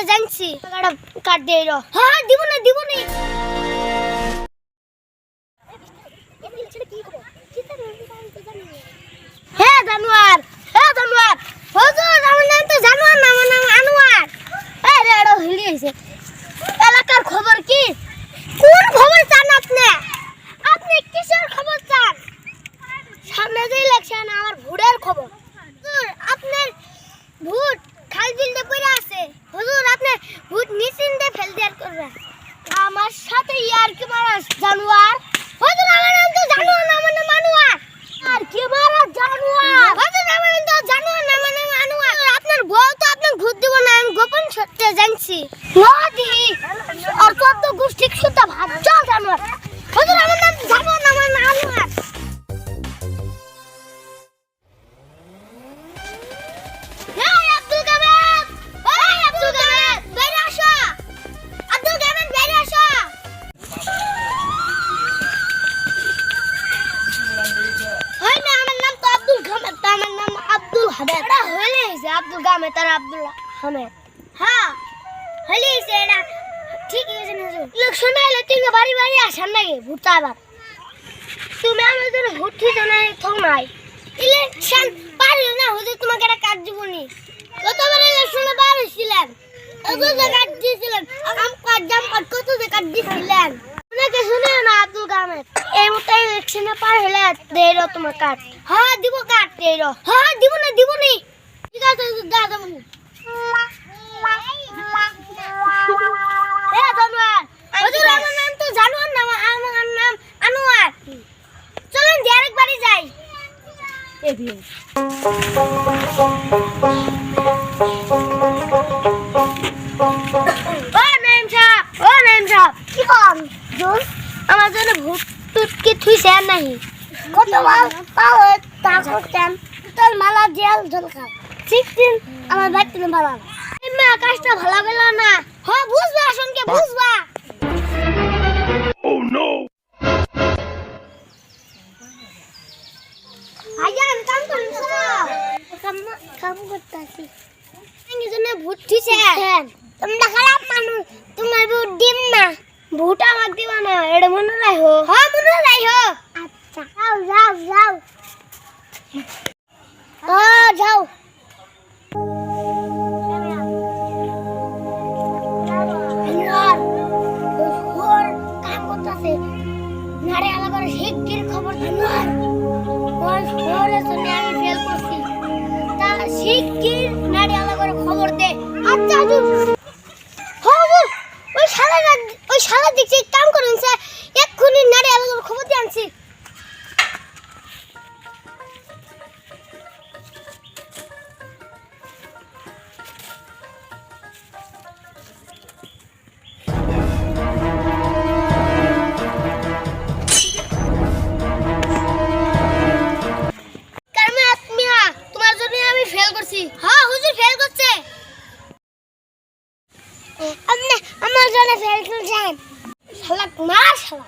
জানছি কাট দিয়ে র হ্যাঁ দিব না হ্যাঁ জানোয়ার হুজুর আমার নাম তো জানোয়ার না আমার নাম আনোয়ার আরে এড়ো হিলি হইছে এলাকার খবর কি কোন খবর চান আপনি কিসের খবর চান সামনে যে ইলেকশন আমার ভোটের খবর হুজুর আপনার ভোট খাল বিলতে পড়ে আছে হুজুর আপনি ভোট নিশ্চিন্তে ফেল দেয়ার করবেন আমার সাথে ইয়ার কি মারা জানোয়ার হুজুর আমার নাম তো জানোয়ার না আমার নাম আনোয়ার আর কি মারা জানোয়ার হুজুর আমার নাম তো জানোয়ার না আমার নাম আনোয়ার আপনার বউ তো আপনাকে ভোট দিব না আমি গোপন সত্যি জানছি নদি আর কত গোষ্ঠী সুতা ভাত চল জানোয়ার হুজুর আমার নাম জানোয়ার না আমার নাম আনোয়ার আব্দুল গামেদ আর আব্দুল হামেদ হ্যাঁ হলি সেটা ঠিক আছে না ইলেকশন আইলে তুমি বাড়ি আসার নাকি ভোট আবার তুমি আমাদের ভোট দিতে নাই থক নাই ইলেকশন পারলে না হুজুর তোমাকে একটা কাজ দিবনি কতবার ইলেকশনে বার হইছিলেন কত জায়গা দিয়েছিলেন কাট কত জায়গা দিয়েছিলেন অনেকে শুনে না আব্দুল গামেদ এই মতো ইলেকশনে পার হলে দেই রো তোমার কাট হ্যাঁ দিব কাট দেই রো হ্যাঁ দিব না ঠিক আছে দাদা মনি জানোয়ার হুজুর আমার নাম তো জানোয়ার না আমার নাম আনোয়ার চলেন ডাইরেক্ট বাড়ি যাই ও নাইম সাহেব কি কম জোস আমার জন্য ভূত টুট কি থুইছে নাই কতবার পাও তা করতেন তোর মালা জেল জল খা ঠিক দিন আমার ভাই তুমি ভালো মা কাজটা ভালো গেল না হ্যাঁ বুঝবা শুনকে বুঝবা Oh no! আইয়ান কাম করছ কাম করতেছি এই জন্য ভূত ঠিছে তোমরা খারাপ মানুষ তোমার ভূত দিম না ভূত আমাকে দিবা না এটা মনে রাখো হ্যাঁ মনে রাখো আচ্ছা যাও যাও খবর জানোয়ার ওর ফোনে শুনে আমি ফেল করছি তা শিগগির নাড়ি আলা করে খবর দে আচ্ছা হুজুর ওই শালা দেখছি কাম করুন স্যার এক্ষুনি নাড়ি আলা করে খবর দিয়ে আনছি হ্যাঁ হুজুর ফেল করছে আপনি আমার জন্য ফেল করছেন শালা মার শালা